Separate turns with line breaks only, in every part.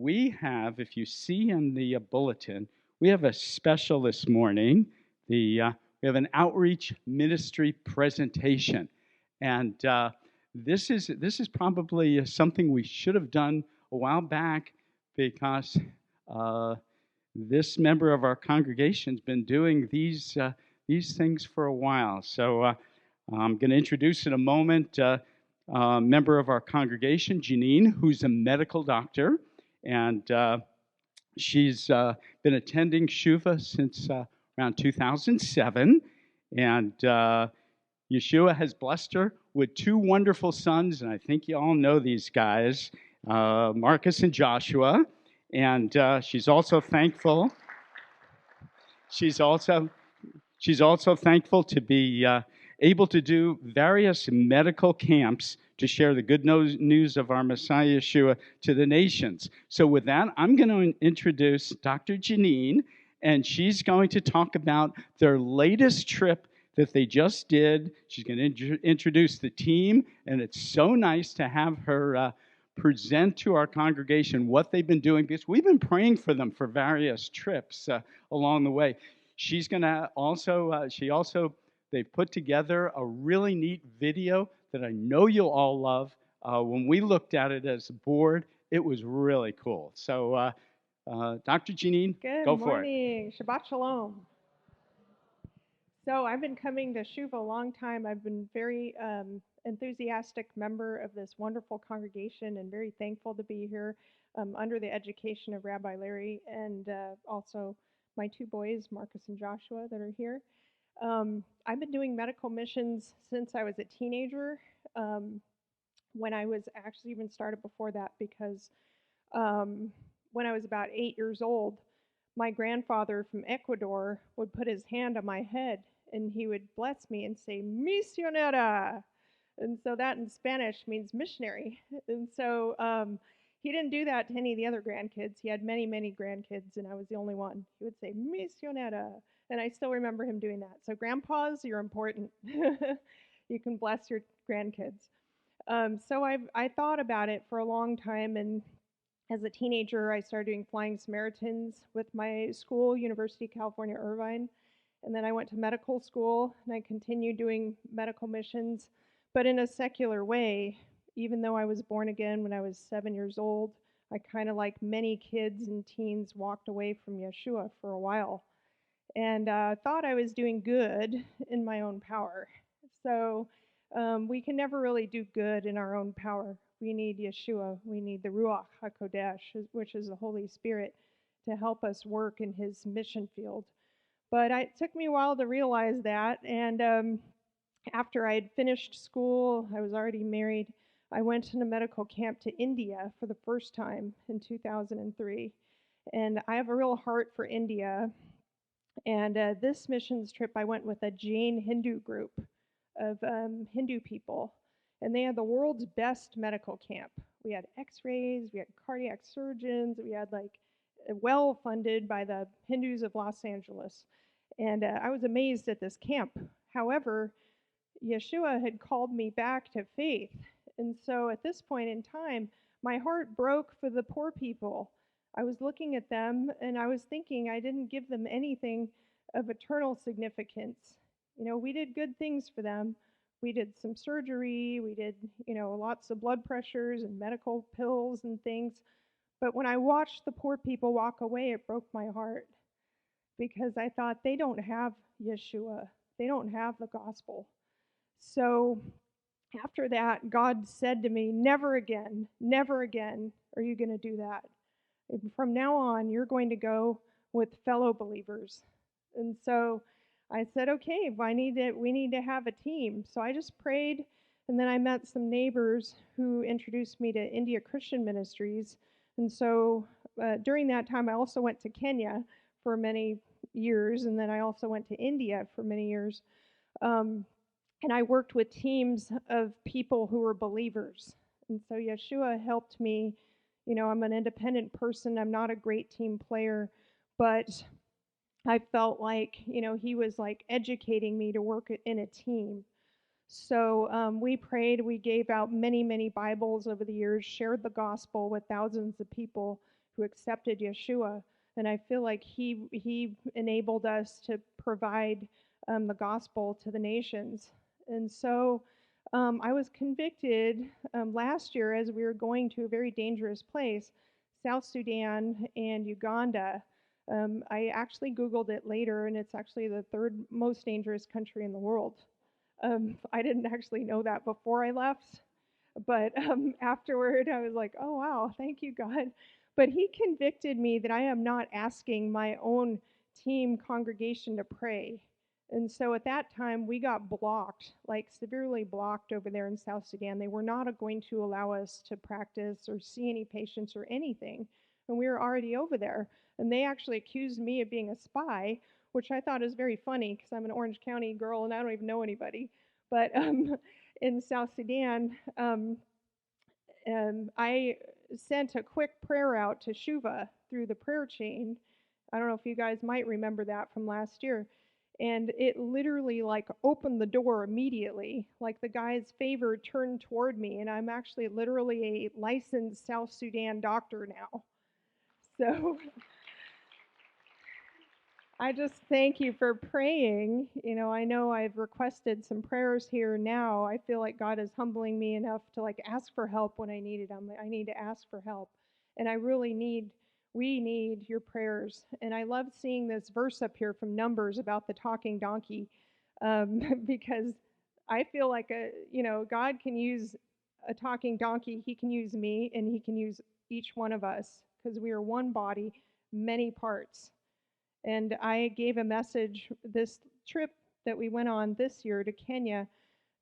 we have, if you see in the bulletin, we have a special this morning. We have an outreach ministry presentation, and this is probably something we should have done a while back because this member of our congregation's been doing these things for a while. So I'm going to introduce in a moment a member of our congregation, Janine, who's a medical doctor, and she's been attending Shuvah since around 2007, and Yeshua has blessed her with two wonderful sons, and I think you all know these guys, Marcus and Joshua, and she's also thankful. She's also thankful to be able to do various medical camps to share the good news of our Messiah Yeshua to the nations. So with that, I'm going to introduce Dr. Janine, and she's going to talk about their latest trip that they just did. She's going to introduce the team, and it's so nice to have her present to our congregation what they've been doing, because we've been praying for them for various trips along the way. She's going to also, they've put together a really neat video that I know you'll all love. When we looked at it as a board, it was really cool. So, Dr. Janine, go for it.
Good morning. Shabbat Shalom. So I've been coming to Shuvah a long time. I've been very enthusiastic member of this wonderful congregation and very thankful to be here under the education of Rabbi Larry and also my two boys, Marcus and Joshua, that are here. I've been doing medical missions since I was a teenager, when I was actually even started before that, because when I was about 8 years old, my grandfather from Ecuador would put his hand on my head and he would bless me and say, "Misionera." And so that in Spanish means missionary. And so he didn't do that to any of the other grandkids. He had many, many grandkids, and I was the only one. He would say, "Misionera." And I still remember him doing that. So grandpas, you're important. You can bless your grandkids. So I thought about it for a long time, and as a teenager, I started doing Flying Samaritans with my school, University of California, Irvine. And then I went to medical school, and I continued doing medical missions, but in a secular way. Even though I was born again when I was 7 years old, I kind of, like many kids and teens, walked away from Yeshua for a while and thought I was doing good in my own power. So we can never really do good in our own power. We need Yeshua. We need the Ruach HaKodesh, which is the Holy Spirit, to help us work in his mission field. But it took me a while to realize that, and after I had finished school, I was already married, I went on a medical camp to India for the first time in 2003. And I have a real heart for India. And this missions trip, I went with a Jain Hindu group of Hindu people. And they had the world's best medical camp. We had x-rays, we had cardiac surgeons, we had well funded by the Hindus of Los Angeles. And I was amazed at this camp. However, Yeshua had called me back to faith. And so at this point in time, my heart broke for the poor people. I was looking at them and I was thinking I didn't give them anything of eternal significance. You know, we did good things for them. We did some surgery, we did, lots of blood pressures and medical pills and things. But when I watched the poor people walk away, it broke my heart because I thought they don't have Yeshua. They don't have the gospel. So after that, God said to me, never again are you going to do that. From now on, you're going to go with fellow believers. And so I said, okay, we need to have a team. So I just prayed, and then I met some neighbors who introduced me to India Christian Ministries. And so during that time, I also went to Kenya for many years, and then I also went to India for many years. And I worked with teams of people who were believers. And so Yeshua helped me. I'm an independent person. I'm not a great team player, but I felt like, he was like educating me to work in a team. So we prayed. We gave out many, many Bibles over the years, shared the gospel with thousands of people who accepted Yeshua. And I feel like he enabled us to provide the gospel to the nations. And so I was convicted last year as we were going to a very dangerous place, South Sudan and Uganda. I actually Googled it later, and it's actually the third most dangerous country in the world. I didn't actually know that before I left, but afterward I was like, oh, wow, thank you, God. But he convicted me that I am not asking my own team congregation to pray. And so at that time, we got blocked, like severely blocked over there in South Sudan. They were not going to allow us to practice or see any patients or anything. And we were already over there. And they actually accused me of being a spy, which I thought is very funny because I'm an Orange County girl and I don't even know anybody. But in South Sudan, I sent a quick prayer out to Shuvah through the prayer chain. I don't know if you guys might remember that from last year. And it literally like opened the door immediately. Like the guy's favor turned toward me, and I'm actually literally a licensed South Sudan doctor now. So I just thank you for praying. I know I've requested some prayers here now. I feel like God is humbling me enough to like ask for help when I need it. I need to ask for help. And we need your prayers. And I love seeing this verse up here from Numbers about the talking donkey, because I feel like God can use a talking donkey. He can use me, and he can use each one of us because we are one body, many parts. And I gave a message this trip that we went on this year to Kenya.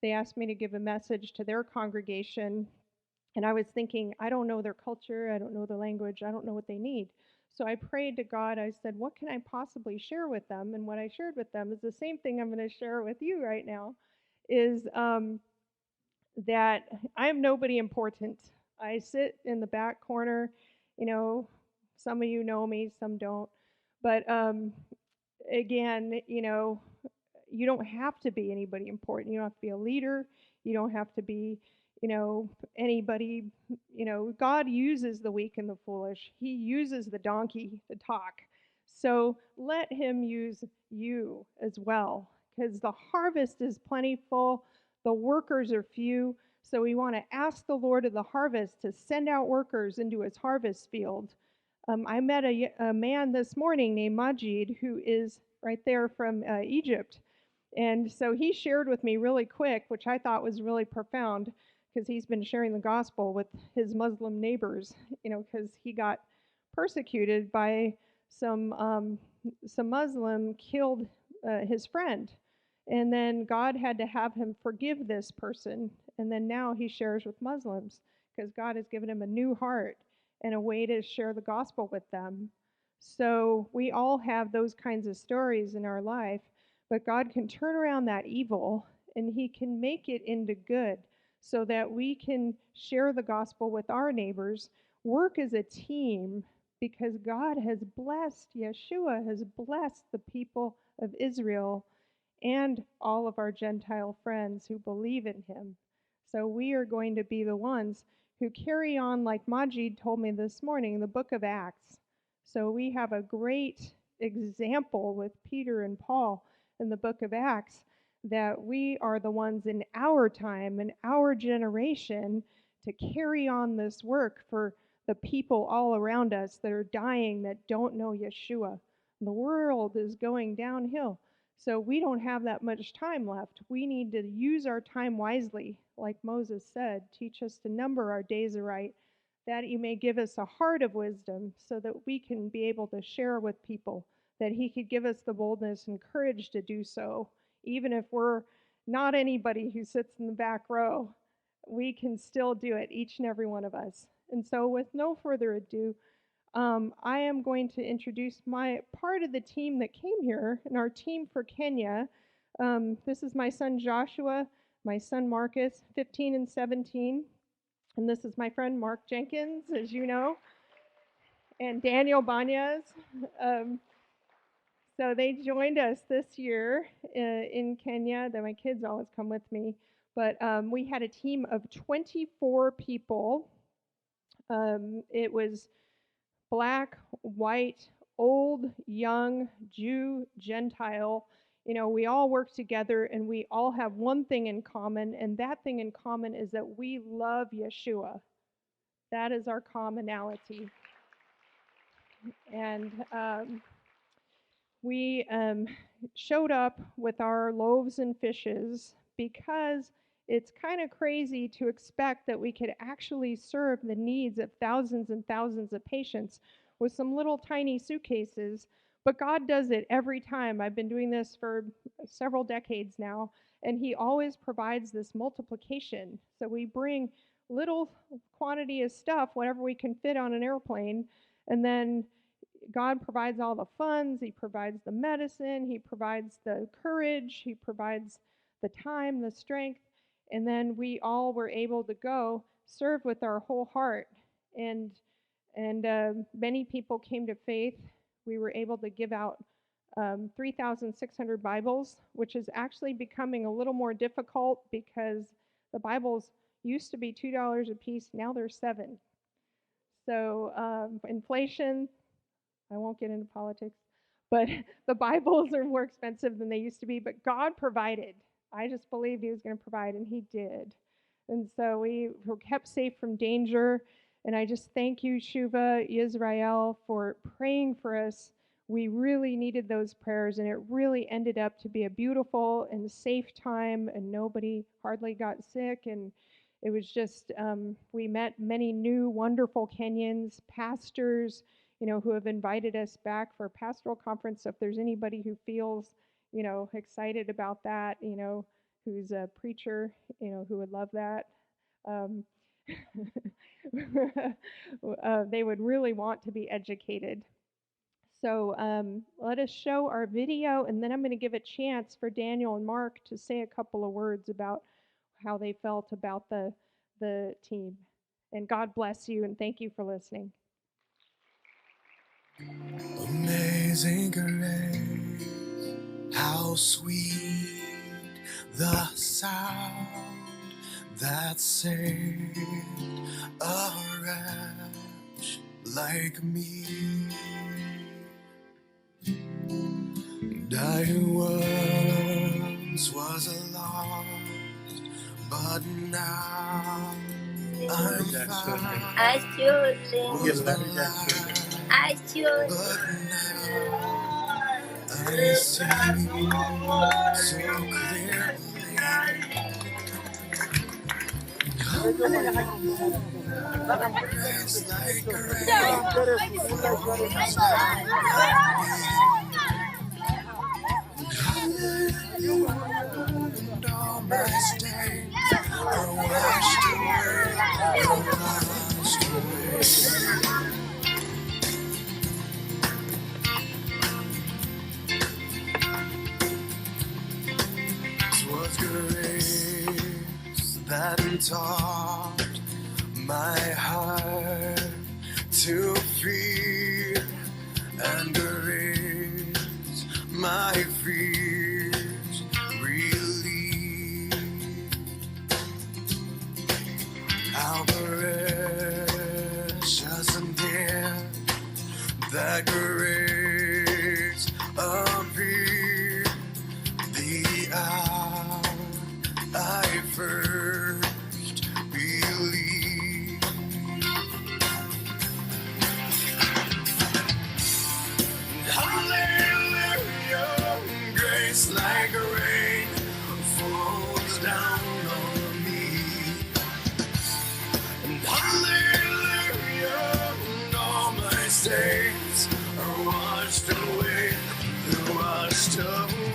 They asked me to give a message to their congregation. And I was thinking, I don't know their culture. I don't know the language. I don't know what they need. So I prayed to God. I said, what can I possibly share with them? And what I shared with them is the same thing I'm going to share with you right now, is that I am nobody important. I sit in the back corner. Some of you know me, some don't. But again, you don't have to be anybody important. You don't have to be a leader. You don't have to be, anybody. God uses the weak and the foolish. He uses the donkey to talk. So let him use you as well, because the harvest is plentiful. The workers are few. So we want to ask the Lord of the harvest to send out workers into his harvest field. I met a man this morning named Majid, who is right there from Egypt. And so he shared with me really quick, which I thought was really profound, because he's been sharing the gospel with his Muslim neighbors, because he got persecuted by some Muslim killed his friend. And then God had to have him forgive this person. And then now he shares with Muslims because God has given him a new heart and a way to share the gospel with them. So we all have those kinds of stories in our life, but God can turn around that evil and he can make it into good so that we can share the gospel with our neighbors, work as a team, because God has blessed, Yeshua has blessed the people of Israel and all of our Gentile friends who believe in him. So we are going to be the ones who carry on, like Majid told me this morning, the book of Acts. So we have a great example with Peter and Paul in the book of Acts, that we are the ones in our time, in our generation, to carry on this work for the people all around us that are dying, that don't know Yeshua. The world is going downhill. So we don't have that much time left. We need to use our time wisely, like Moses said. Teach us to number our days aright, that you may give us a heart of wisdom so that we can be able to share with people, that he could give us the boldness and courage to do so. Even if we're not anybody who sits in the back row, we can still do it, each and every one of us. And so with no further ado, I am going to introduce my part of the team that came here, and our team for Kenya. This is my son Joshua, my son Marcus, 15 and 17. And this is my friend Mark Jenkins, as you know, and Daniel Banyas. So they joined us this year in Kenya. My kids always come with me. But we had a team of 24 people. It was black, white, old, young, Jew, Gentile. We all work together and we all have one thing in common, and that thing in common is that we love Yeshua. That is our commonality. And we showed up with our loaves and fishes because it's kind of crazy to expect that we could actually serve the needs of thousands and thousands of patients with some little tiny suitcases. But God does it every time. I've been doing this for several decades now, and He always provides this multiplication. So we bring little quantity of stuff, whatever we can fit on an airplane, and then God provides all the funds, He provides the medicine, He provides the courage, He provides the time, the strength, and then we all were able to go serve with our whole heart. And many people came to faith. We were able to give out 3,600 Bibles, which is actually becoming a little more difficult because the Bibles used to be $2 a piece, now they're $7. So inflation, I won't get into politics, but the Bibles are more expensive than they used to be, but God provided. I just believed He was going to provide, and He did. And so we were kept safe from danger, and I just thank you, Shuvah, Yisrael, for praying for us. We really needed those prayers, and it really ended up to be a beautiful and safe time, and nobody hardly got sick, and it was just, we met many new, wonderful Kenyans, pastors, who have invited us back for a pastoral conference. So if there's anybody who feels, excited about that, who's a preacher, who would love that, they would really want to be educated. So let us show our video, and then I'm going to give a chance for Daniel and Mark to say a couple of words about how they felt about the team. And God bless you, and thank you for listening.
Amazing grace, how sweet the sound that saved a wretch like me. And I once was lost, but now I'm found.
I should I should.
But now I see so clearly. Grace like grace, and all my stains are washed away, washed away. Was grace that taught my heart to fear, and grace my fears relieved. How precious and dear that grace appeared the hour I first believed. Hallelujah, grace like rain falls down on me. And hallelujah, and all my stains are washed away, they're washed away.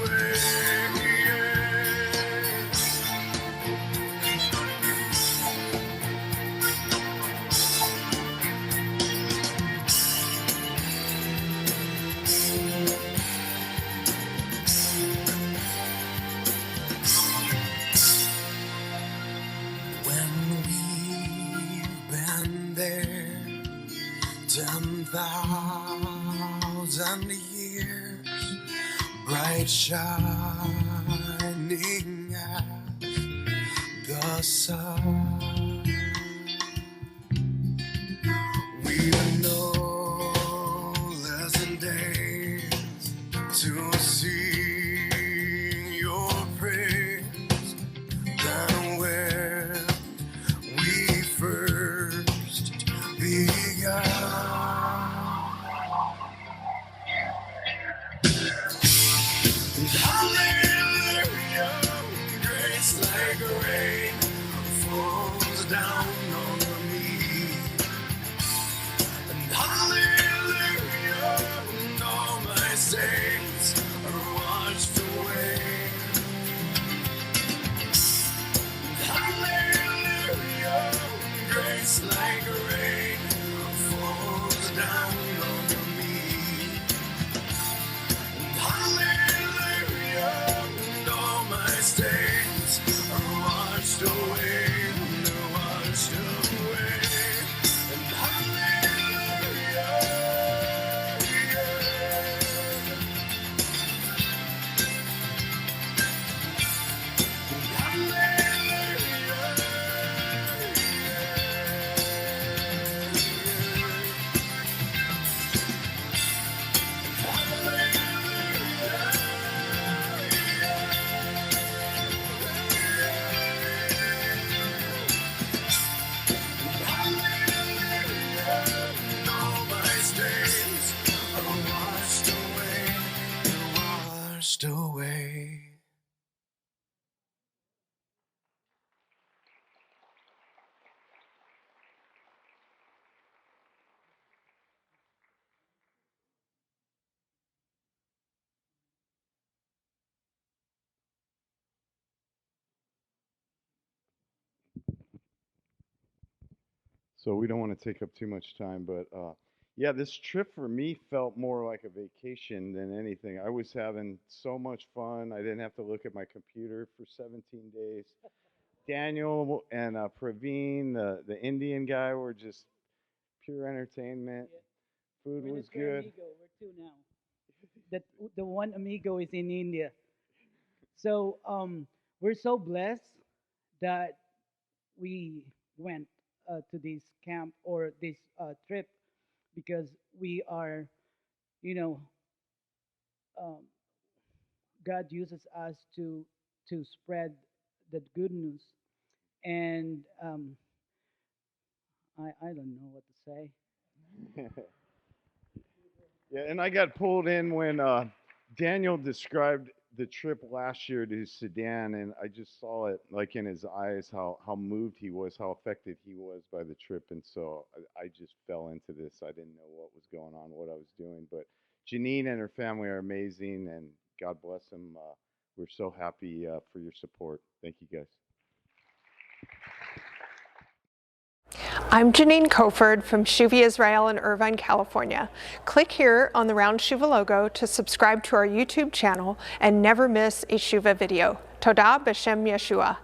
When we've been there 10,000 years, bright shining as the sun, we know stains are washed away. Hallelujah, grace like rain falls down on me. Hallelujah, and all my stains are washed away, they're washed away. And hallelujah, all my stains are washed away, they're washed away.
So we don't want to take up too much time, but yeah, this trip for me felt more like a vacation than anything. I was having so much fun. I didn't have to look at my computer for 17 days. Daniel and Praveen, the Indian guy, were just pure entertainment. Food was good.
Amigo. We're two now. The one amigo is in India. So we're so blessed that we went to this camp or this trip because we are, you know, um, God uses us to spread the good news, and I don't know what to say.
Yeah, and I got pulled in when Daniel described the trip last year to Sudan, and I just saw it like in his eyes how moved he was, how affected he was by the trip, and so I just fell into this. I didn't know what was going on, what I was doing, but Janine and her family are amazing, and God bless them. We're so happy for your support. Thank you, guys.
I'm Janine Coford from Shuvah, Israel in Irvine, California. Click here on the round Shuvah logo to subscribe to our YouTube channel and never miss a Shuvah video. Todah b'Shem Yeshua.